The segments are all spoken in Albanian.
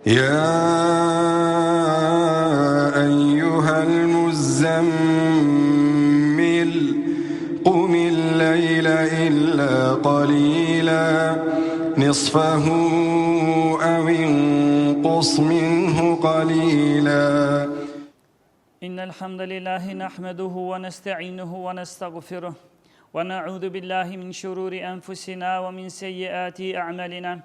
يا أيها المزمل قم الليل إلا قليلا نصفه أو انقص منه قليلا إن الحمد لله نحمده ونستعينه ونستغفره ونعوذ بالله من شرور أنفسنا ومن سيئات أعمالنا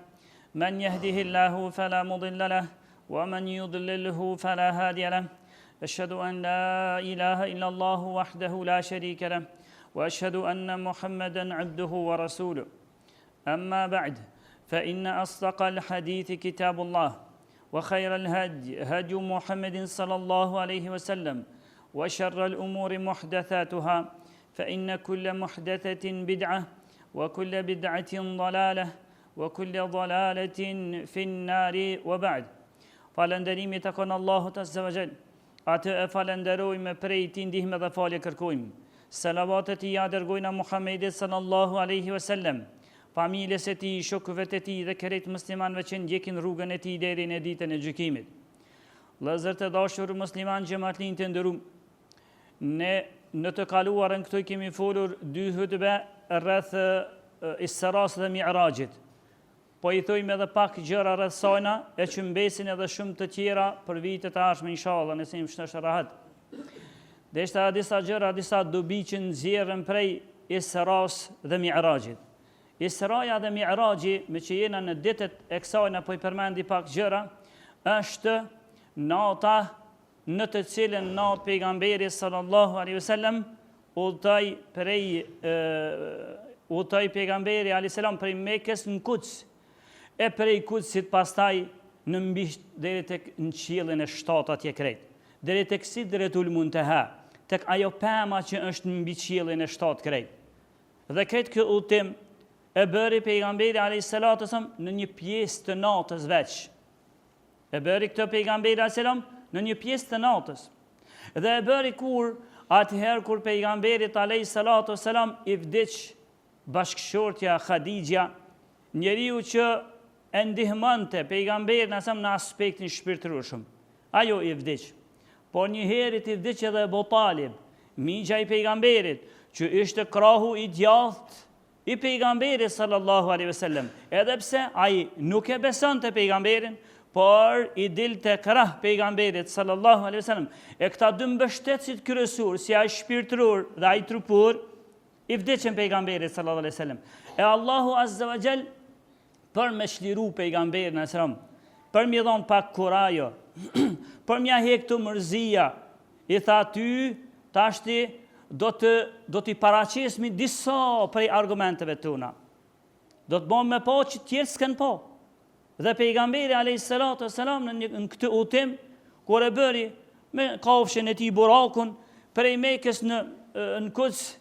من يهده الله فلا مضل له ومن يضلله فلا هادي له أشهد أن لا إله إلا الله وحده لا شريك له وأشهد أن محمدا عبده ورسوله أما بعد فإن أصدق الحديث كتاب الله وخير الهدي هدي محمد صلى الله عليه وسلم وشر الأمور محدثاتها فإن كل محدثة بدعة وكل بدعة ضلالة وكل ضلالة في النار وبعد falënderimi të konë Allahut Azza wa Jall. Atë e falenderojmë prej tij ndihmë dhe falje kërkojmë. Salavatet i dërgojna Muhammedit sallallahu alaihi wasallam, familjes e tij, shokëve të tij dhe krejt muslimanëve që ndjekin rrugën e tij deri në ditën e gjykimit. Vëllezër të dashur musliman, xhamatllin të nderuar, ne në të kaluarën këtu kemi folur dy hutbe rreth Isras dhe Mi'rajit. Po i thojmë edhe pak gjëra rreth sajna, e që mbesin edhe shumë të tjera për vitet e ardhshme inshallah, nëse im shtë rahat. Dhe ishte disa gjëra, disa dobi që nxjerrën prej Isras dhe Mi'rajit. Israja dhe Mi'raji, me që jena në ditët e kësajna, po i përmendi pak gjëra, është nata në të cilën natë pejgamberi sallallahu alaihi wasallam udhëtoi pejgamberi alaihi salam prej Mekës në Kuds, e prej Kudsit pastaj në mbi deri tek në qiellin e 7 atje krejt, deri tek Sidratul Muntaha, tek ajo pema që është në mbi qiellin e 7 krejt. Dhe krejt kjo udhëtim e bëri pejgamberi alayhis salatu wasallam në një pjesë të natës veç. E bëri këtë pejgamberi alayhis salam në një pjesë të natës. Dhe e bëri atëherë kur pejgamberit alayhis salatu wasallam i vdiq bashkëshortja Khadija, njeriu që e ndihmonte pejgamberin në aspektin shpirtëror. Ajo i vdiq. Por një herë i vdiq edhe Abu Talib, migja i pejgamberit, që ishte krahu i djathtë i pejgamberit sallallahu alaihi wasallam. Edhe pse ai nuk e besonte pejgamberin, por i dilte krah pejgamberit sallallahu alaihi wasallam. E këta dy mbështetësit kryesor, si ai shpirtëror dhe ai trupor, i vdiqën pejgamberit sallallahu alaihi wasallam. E Allahu Azza wa Jall për me shliru pejgamberin alaihi salam, për mi dhon pak kurajo, për mja hek të mërzia, i tha ty, tashti do t'i paraqesmi disa prej argumenteve tona. Do të bëmë me po që tjerë s'ken po. Dhe pejgamberi alayhis salatu wassalam në këtë udhtim, kur e bëri me kafshën e tij burakun prej Mekës në Kuds,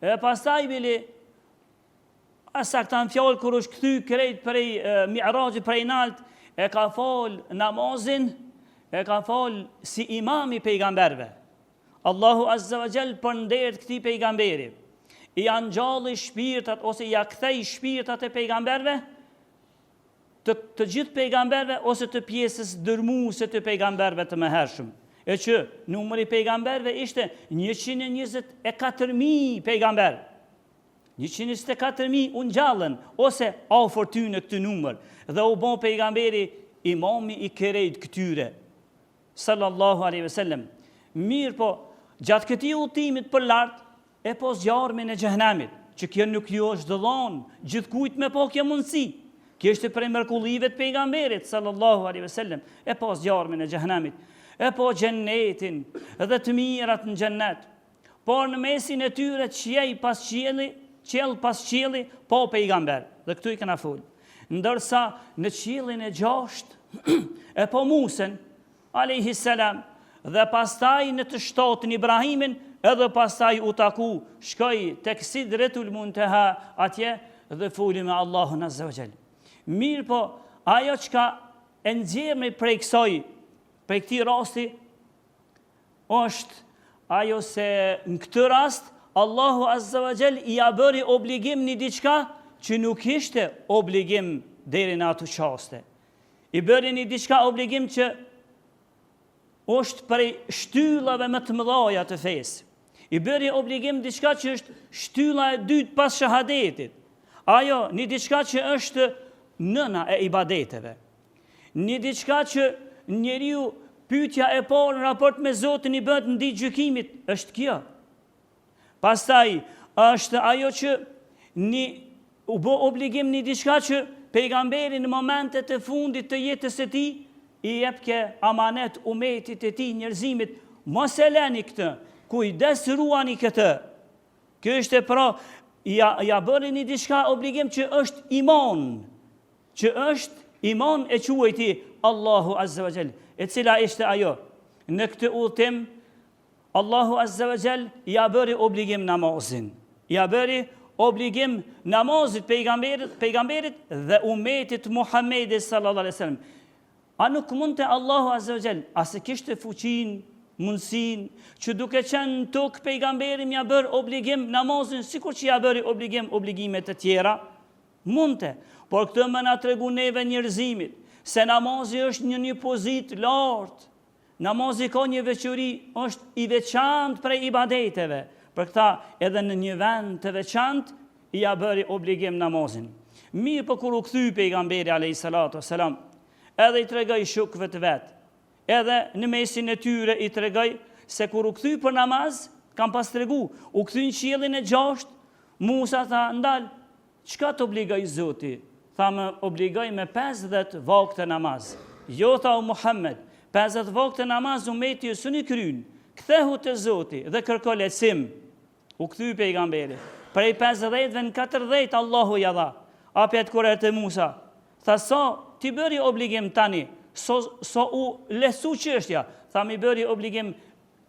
e pastaj bili sakta në fjallë kur është kthy krejt prej Mi'rajit prej nalt, e ka fal namazin, e ka fal si imami pejgamberve. Allahu Azza wa Jall për ndert këtij pejgamberi i angjalli shpirtat ose ja kthej shpirtat e pejgamberve, të gjithë pejgamberve ose të pjesës dërmuese të pejgamberve të mëhershëm. E që numri pejgamberve ishte 124.000 pejgamber. 124.000 unë gjallën, ose afër ty në këtë numër, dhe u bon pejgamberi imami i krejt këtyre, sallallahu alaihi wasallam. Mirë po, gjatë këtij udhëtimit për lart, e po zjarmin e xhehenamit, që kjo nuk ju është dhënë gjithkujt me po kjo mundësi. Kjo është prej mrekullive të pejgamberit, sallallahu alaihi wasallam, e po zjarmin e xhehenamit, e po xhennetin, dhe të mirat në xhennet. Por në mesin e tyre qiell pas qielli, po pejgamber. Dhe këtu i kena fol. Ndërsa në qiellin e 6 e po Musen alayhi salam, dhe pastaj në të 7 Ibrahimin, edhe pastaj u taku, shkoi tek Sidratul Muntaha atje dhe foli me Allahun Azza wa Jall. Mirë po, ajo çka e nxjerrni prej këtij rasti është ajo se në këtë rast Allahu Azza wa Jall i a bëri obligim një diçka që nuk ishte obligim deri në ato qaste. I bëri një diçka obligim që është prej shtyllave më të mëdha të fesë. I bëri obligim diçka që është shtylla e dytë pas shahadetit. Ajo, një diçka që është nëna e ibadeteve. Një diçka që njeriu pyetja e parë në raport me Zotin i bëhet në ditë gjykimit, është kjo. Pastaj është ajo që u bë obligim një diçka që pejgamberi në momentet e fundit të jetës së tij i jepke amanet umetit e tij, njerëzimit, mos e leni këtë, kujdes ruani këtë. Kjo është pra ja bëri një diçka obligim që është iman, e quajti Allahu Azza wa Jall, e cila ishte ajo. Në këtë udhtim Allahu Azza wa Jall ja bëri obligim namazin. Ja bëri obligim namazit pejgamberit dhe umetit Muhammedit sallallahu alaihi wasallam. A nuk mund të Allahu Azza wa Jall, a se kishte fuqin, mundësin, që duke qenë në tokë pejgamberi ja bërë obligim namazin, sikur që ja bëri obligimet të tjera? Mundte, por këtë më na tregu neve njerëzimit, se namazi është një pozitë lartë. Namazi ka një veçori, është i veçantë prej ibadeteve. Për këta edhe në një vend të veçantë i ja bëri obligim namazin. Mirë për kur u kthy pejgamberi alayhis salatu wassalam, edhe i tregoj shokëve të vetë, edhe në mesin e tyre i tregoj se kur u kthy për namaz, kam pas tregu, u kthy në qiellin e 6, Musa tha, ndal, çka të obligoj Zoti? Tha, më obligoj me 50 vakte namaz. Jo, tha o Muhammed, 50 vakte namaz umeti së një kryn, kthehu te Zoti dhe kërko lehtësim. U kthy pejgamberi. Prej 50-ve në 40 Allahu ja dha. Apet kur te Musa, tha, sa ti bëri obligim tani, so u lesu çështja. Tha, mi bëri obligim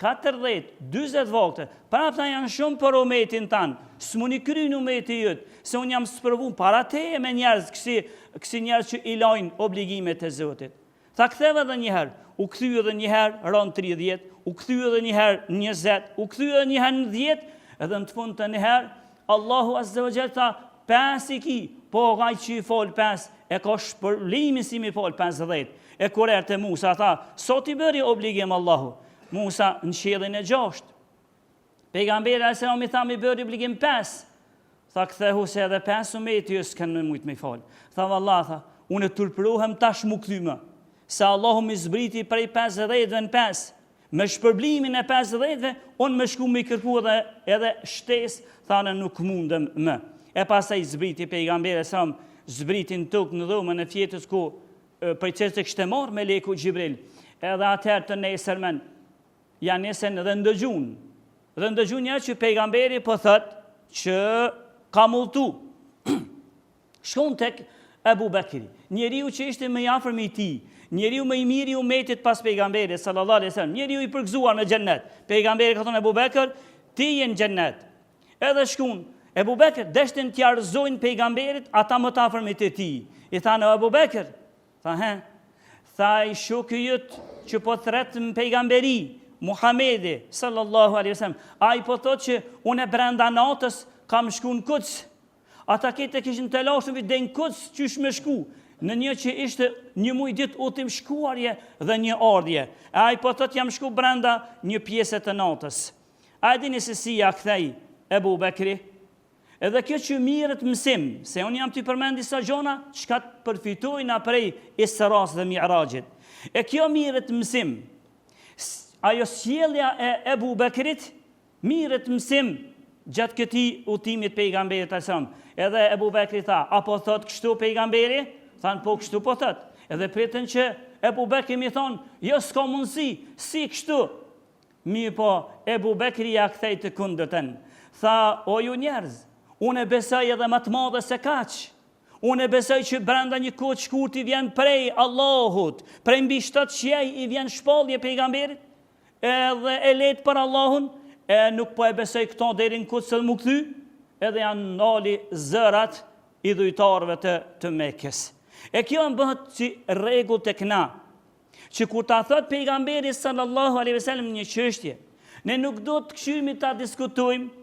40-40 vakte. Prapta janë shumë për umetin tanë. S'muni kryn umeti jëtë, se unë jam spërvu para teje me njerëz, kësi njerëz që i lajnë obligimet e Zotit. Tha, ktheve dhe njëherë, u kthy edhe njëherë, ron 30, u kthy edhe njëherë 20, u kthy edhe njëherë 10, edhe në të fund të njëherë, Allahu Azza wa Jall tha, 5 i ki, po gaj që i fol 5, e ka shpërlimin si mi fol 50. E kur erte Musa, tha, sot i bëri obligim Allahu. Musa në qiellin e 6. Pejgamberi alayhis salam i tha, mi bëri obligim 5. Tha, kthehu se edhe 5 umeti ju s'kan më mujt me fol. Tha, vallah, tha, unë turpërohem tash mu kthy më. Se Allahu më zbriti prej 50-ve në 5. Me shpërblimin e 50-ve, unë më shku me kërku edhe shtes, thane nuk mundem më. E pasaj zbriti pejgamberi sa zbriti në tokë në dhomën e fjetës ku për qësë të kështë marrë me leku Gjibril. Edhe atëherë të nesërmen, janë nesen dhe ndëgjun. Dhe ndëgjun një që pejgamberi po thëtë që ka mulltu. Shkon tek Ebu Bekri, njeriu që ishte më i afërm i tij, njeriu më i miri i umetit pas pejgamberit sallallahu alaihi wasallam, njeriu i përgëzuar në xhennet. Pejgamberi ka thënë Ebu Bekr, ti je në xhennet. Edhe shkon Ebu Bekr deshtin t'ia rrëzojnë pejgamberit ata më të afërmit e tij. I thanë Ebu Bekr, tha i shoku jot që po thret në pejgamberi Muhamedi sallallahu alaihi wasallam, ai po thotë që unë brenda natës kam shku në Kuds. Ata këtë kishin të lashën vit dhe në Kuds qysh me shku. Në një që ishte një muj dit udhtim shkuarje dhe një ardhje. Ai po thotë jam shku brenda një pjesë të natës. A dini se si ja kthej Ebu Bekri? Edhe kjo që mirët mësim, se unë jam t'i përmend disa gjona, çka të përfitojnë prej Isras dhe Mi'rajit. E kjo mirët mësim, ajo sjellja e Ebu Bekrit, mirët mësim gjatë këtij udhtimit pejgamberit alajhi. Edhe Ebu Bekri tha, apo thot kështu pejgamberi? Thanë, po kështu po thot. Edhe pritën që Ebu Bekri mi thonë, jo s'ka mundësi, si kështu. Mi po, Ebu Bekri ja kthej të kundërtën. Tha, o ju njerëz, unë e besoj edhe më të madhe se kaq. Unë e besoj që brenda një kohë të shkurtë i vjen prej Allahut, prej mbi 7 qiej i vjen shpallje pejgamberit, edhe e let për Allahun, e nuk po e besoj këto deri në Kuds të më kthy, edhe janë ndali zërat i dhujtarëve të Mekës. E kjo më bëhet si rregull tek na, që kur ta thot pejgamberi sallallahu alaihi wasallam një çështje, ne nuk do të këshirmi ta diskutojmë,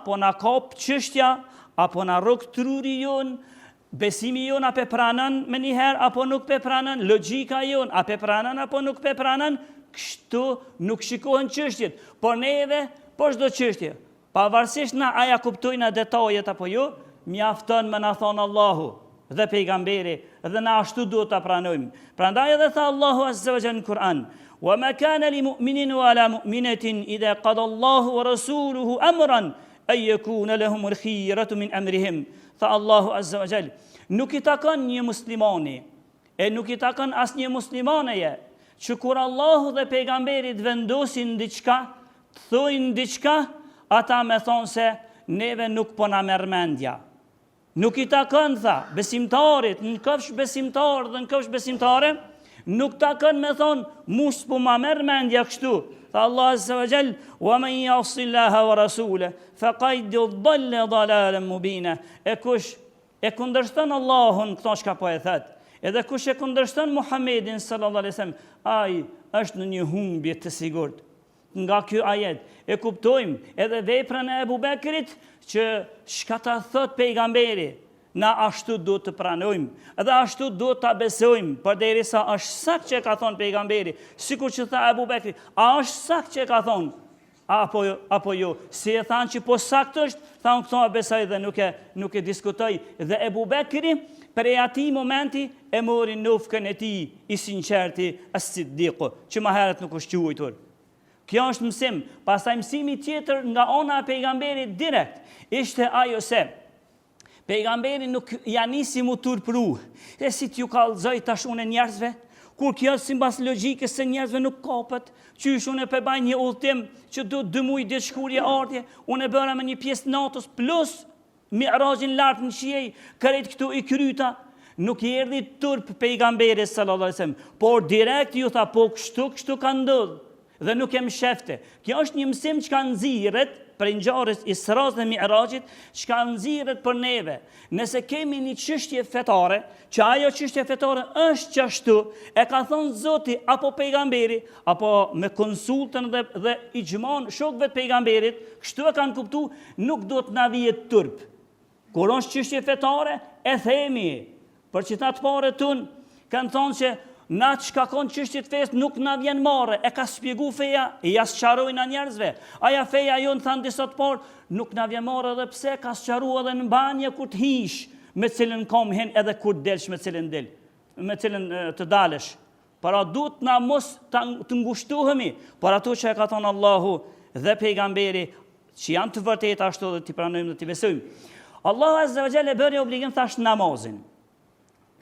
po na kap çështja, apo na rrok truri jon, Besimi jon apo pranon më njëherë apo nuk pe pranon, logjika jon apo pranon apo nuk pe pranon, kështu nuk shikohen çështjet, por neve po çdo çështje, pavarësisht na aja kuptojna detajet apo jo, mjafton më na thon Allahu dhe pejgamberi dhe na ashtu duhet ta pranojmë. Prandaj edhe tha Allahu azza wa jalla në Kur'an: "Wa ma kana li mu'minin wa la mu'minatin idha qada Allahu wa rasuluhu amran an yakuna lahum al-khiyaratu min amrihim." Tha Allahu azza wa jalla, nuk i takon një muslimani, e nuk i takon asnjë muslimaneje, që kur Allahu dhe pejgamberit vendosin diçka, thojnë diçka, ata me thonë se neve nuk po na merr mendja. Nuk i takon, tha, besimtarit, në këfsh besimtar dhe në këfsh besimtare, nuk takon me thonë, mus po ma merr mendja kështu. Tha Allah azza wa jall: "Wa man ya'si Allaha wa rasulahu faqad dhalla dhalalan mubina." E kush e kundërshton Allahun, këto çka po e thot, edhe kush e kundërshton Muhammedin sallallahu alaihi wasallam, ai është në një humbje të sigurt. Nga ky ajet e kuptojmë edhe veprën e Abu Bekrit që çka ta thot pejgamberi, na ashtu duhet të pranojmë, edhe ashtu duhet ta besojmë, përderisa është sakt që ka thonë pejgamberi, sikur që tha Abu Bekri, a është sakt që ka thonë? Apo jo, si e thanë që po sakt është, thanë këto e besoj dhe nuk e diskutoj. Dhe Abu Bekri, prej ati momenti, e mori nufkën e ti, i sinqerti, as-Siddiqu, që më herët nuk është quajtur. Kjo është mësim. Pastaj mësimi tjetër nga ona e pejgamberit direkt, ishte ajo se pejgamberi nuk ja nisi mu turpru, e si t'ju kallëzoj tash unë njerëzve, kur kjo sipas logjikës se njerëzve nuk kapet, qysh unë e përbaj një udhtim që do 2 muaj ditë shkurje ardhje, unë e bëra me një pjesë natës plus mi'rajin lart në qiej, kërejt këtu i kryta, nuk i erdhi turp pejgamberi sallallahu alaihi wasallam, por direkt ju tha po kështu ka ndodhur dhe nuk e mshefte. Kjo është një mësim që ka nxirret për ngjarjes Isras dhe Mi'rajit, që ka nxirret për neve. Nëse kemi një çështje fetare, që ajo çështje fetare është qashtu, e ka thonë Zoti apo pejgamberi, apo me konsultën dhe ixhman shokëve të pejgamberit, kështu e kanë kuptuar, nuk do të na vihet turp. Kur është çështje fetare, e themi. Për që ta të pare tun, kanë thonë që na që ka konë qështjet fejës nuk na vjen marë, e ka spjegu feja, e ja sëqarojnë njerëzve. Aja feja jonë, thanë disa të parë, nuk na vjen marë edhe pse ka sëqaru edhe në banje kur të hish, me cilën kom hen edhe kur delsh me cilën del, me cilën të dalesh. Para duhet na mos të ngushtuhemi, por ato që e ka thonë Allahu dhe pejgamberi, që janë të vërtet ashtu dhe t'i pranojmë dhe t'i besojmë. Allahu azza wa jalla e bëri obligim thash namazin.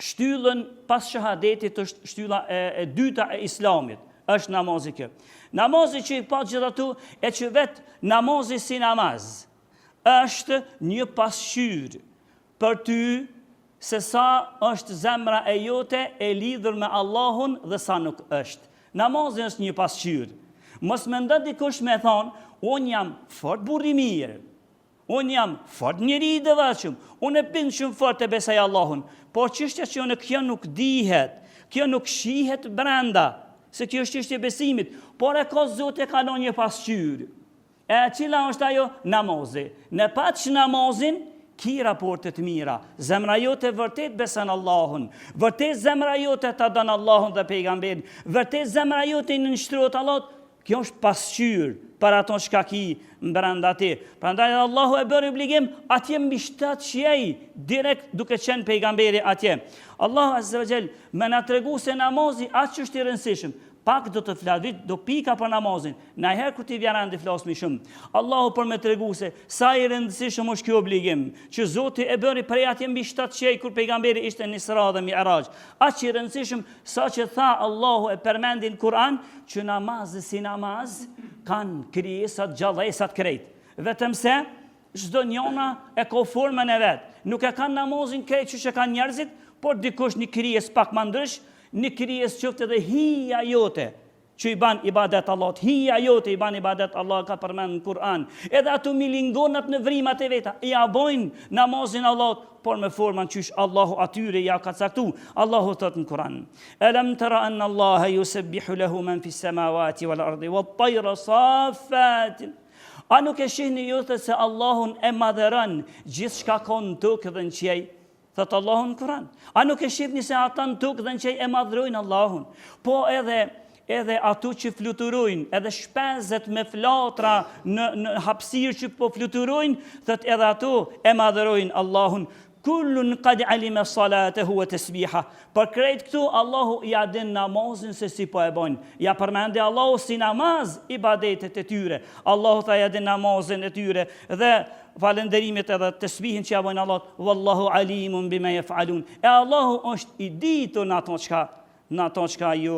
Shtyllën pas shahadetit është shtylla e dyta e islamit, është namazi kjo. Namazi që i pa gjithatu e që vetë namazi si namaz është një pasqyrë për ty se sa është zemra e jote e lidhur me Allahun dhe sa nuk është. Namazi është një pasqyrë. Mos mendon dikush me thonë, unë jam fort burr i mirë, unë jam fort njeri i devotshëm, unë e bin shumë fort e besoj Allahun. Por çështja që kjo nuk dihet, kjo nuk shihet brenda, se kjo është çështje besimit, por e ka Zoti e ka dhënë një pasqyrë. E cila është ajo? Namazi. Në paç namazin, ki raporte të mira. Zemra jote vërtet beson Allahun, vërtet zemra jote ta don Allahun dhe pejgamberin, vërtet zemra jote i nënshtrohet Allahut. Kjo është pasqyrë për ato që ka ki brenda ti. Prandaj Allahu e bëri obligim atje mbi 7 qiej, direkt duke qenë pejgamberi atje. Allahu azza wa jall më na tregu se namazi atë që është i rëndësishëm. Pak do të flasit, do pika për namazin. Najherë kur ti vjen randi flas më shumë. Allahu për me tregu se sa i rëndësishëm është ky obligim, që Zoti e bëri prej atje mbi 7 qiej kur pejgamberi ishte në Isra dhe Mi'raj. Aq i rëndësishëm sa që tha Allahu e përmendi në Kur'an që namazi si namaz kanë krijesat gjallësat krejt. Vetëm se çdo njëna e ka formën e vet. Nuk e kanë namazin krejt që kanë njerëzit, por dikush një krijes pak më ndrysh, një krijes qoftë edhe hija jote që i ban ibadet Allahut, hija jote i ban ibadet Allah ka përmend në Kur'an. Edhe ato milingonat në vrimat e veta, ja bojnë namazin Allahut, por me formën qysh Allahu atyre ja ka caktu. Allahu thot në Kur'an: "Alam tara anna Allaha yusabbihu lahu man fis samawati wal ardi wat tayra saffat." A nuk e shihni ju se Allahun e madhëron gjithçka ka në tokë dhe në qiej? thëtë Allahun në Kur'an. A nuk e shifni se ata në tokë dhe në qej e madhrojnë Allahun, po edhe ato që fluturojnë, edhe shpenzet me flatra në hapësirë që po fluturojnë, thëtë edhe ato e madhrojnë Allahun. Kullun qad alima salatahu wa tasbiha. Për krejt këtu Allahu ja din namazin se si po e bojnë. Ja përmende Allahu si namaz ibadetet e tyre. Allahu tha ja din namazin e tyre dhe falënderimet edhe tasbihin që ja bojnë Allah. Wallahu alimun bima yaf'alun. E Allahu është i ditur në ato çka ju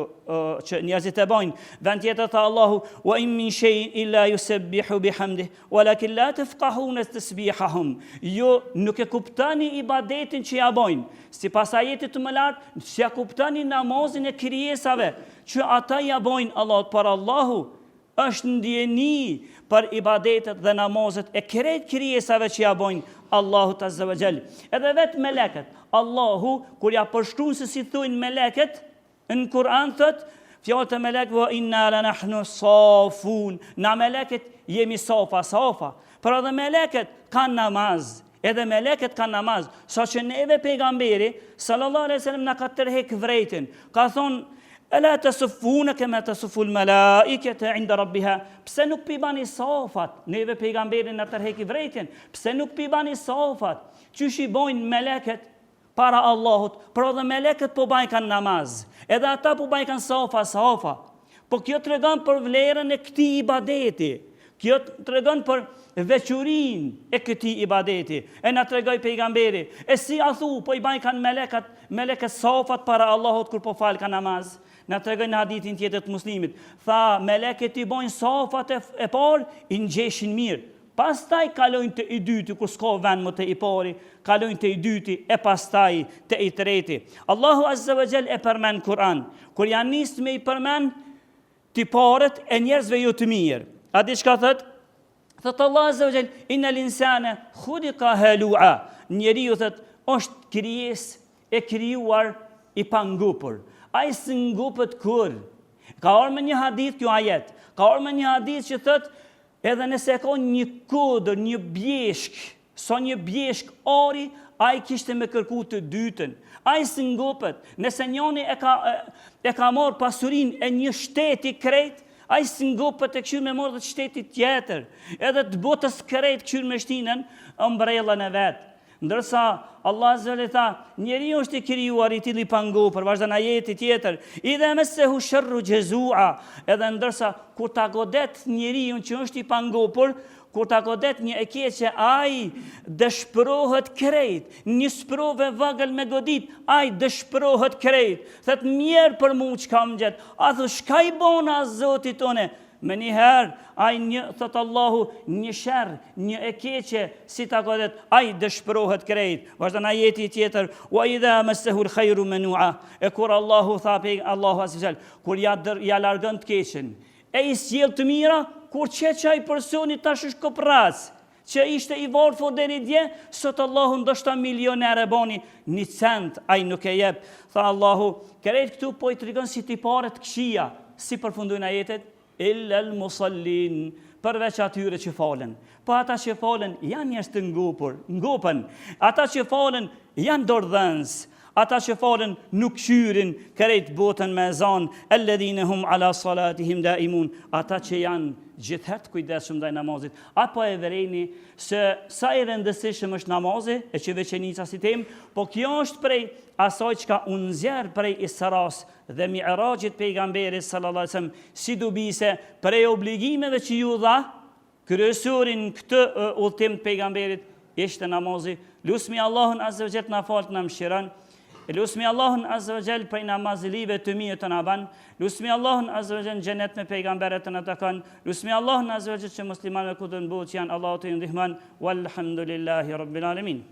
që njerëzit e bojnë. Vend tjetër tha Allahu wa in min shay'in illa yusabbihu bihamdihi walakin la tafqahuna tasbihahum. Jo nuk e kuptoni ibadetin që ja bojnë. Sipas ajetit të mëlart, si ja kuptoni namazin e krijesave që ata ja bojnë Allahut, por Allahu është ndjeni për ibadetet dhe namazet e krejt krijesave që ja bojnë Allahut Azza wa Jall. Edhe vetë meleket, Allahu kur ja përshkruan se si thujnë meleket në Kur'an thot, fjalët e melekëve wa inna lanahnu safun. Na meleket jemi safa. Por edhe meleket kanë namaz. Edhe meleket kanë namaz. Sa që neve pejgamberi sallallahu alaihi wasallam na ka tërheq vrejtin. Ka thonë ela tasufuna kama tasuful malaikata inda rabbiha. Pse nuk pi bani safat? Neve pejgamberi na tërheq vrejtin. Pse nuk pi bani safat? Qysh i bojnë meleket para Allahut, por edhe meleket po bajnë kanë namaz. Edhe ata po bajnë kanë safa. Po kjo të regon për vlerën e këti ibadeti. Kjo të regon për veçurin e këti ibadeti. E na të regoj pejgamberi. E si a thu, po i bajnë kanë meleket safat para Allahut kur po falë kanë namaz. Na të regoj në hadithin tjetër të muslimit. Tha, meleket i bojnë safat e parë, i ngjeshin mirë. Pastaj kalojnë të i dyti, kur s'ka vend më të i pari, kalojnë të i dyti, e pastaj të i treti. Allahu Azza wa Jall e përmen Kur'an, kur janë nisë me i përmen tiparet e njerëzve jo të mirë. A di çka thët? Thët Allah Azza wa Jall, inna l'insana khuliqa halua. Njeriu thët, është krijes e krijuar i pangupur. Ai s'ngupet kur. Ka orë me një hadith kjo ajet. Ka orë me një hadith që thët, edhe nëse ka një kodër, një bjeshk, sa një bjeshk ari, a i kishte me kërku të dytën. A i s'ngopet. Nëse njoni e ka marë pasurin e një shteti krejt, a i s'ngopet e këshur me marë dhe të shtetit tjetër. Edhe të botës krejt këshur me shtinën mbrellën e vetë. Ndërsa Allah zële tha, njeri është i krijuar i tili pangopër, vazhdan ajeti tjetër, idhe messehu sharru jazua, edhe ndërsa kur ta godet njeri që është i pangopër, kur ta godet një e keqe, ai dëshpërohet krejt, një sprove vagël me godit, ai dëshpërohet krejt, thët mjerë për mu që kam gjetë, a thë shka i bona zotit tone, me njëherë, ai thëtë Allahu, një shërë, një e keqe, si ta godet, ai dëshpërohet krejt. Vazhdan ajeti tjetër, wa idha messehu l'khajru menua, e kur Allahu tha pe Allahu asfjall, kur ja largën të keqen, e i sjell të mira, kur që ai personi tash është kopras, që ishte i varfër deri dje, sot Allahu ndoshta milioner e bani, një cent ai nuk e jep. Tha Allahu, krejt këtu po i tregon si tiparet këshia, si përfundojnë ajetet, illa al-musallin, përveç atyre që falen. Po ata që falen janë njerëz të ngopën. Ata që falen janë dordhënës. Ata që falen nuk shyrin krejt botën me ezan, alladhina hum ala salatihim daimun. Ata që janë gjithhet kujdesshëm ndaj namazit. Apo e vereni se sa i rëndësishëm është namazi, e që veçenica si tem, po kjo është prej asaj që ka unë zjerë prej Isras dhe Mi'rajit pejgamberit sallallahu alaihi wasallam, si dubise prej obligimeve që ju dha, kryesorin këtë udhtim të pejgamberit ishte namazi. Lusmi Allahun azza wa jall na fal na mëshiron. Lusmi Allahun azza wa jall prej namazlive të mirë të na ban. Lusmi Allahun azza wa jall xhenet me pejgamberët të na takon. Lusmi Allahun azza wa jall që muslimanët ku të botë janë Allahu të ndihmon. Walhamdulillahi rabbil alamin.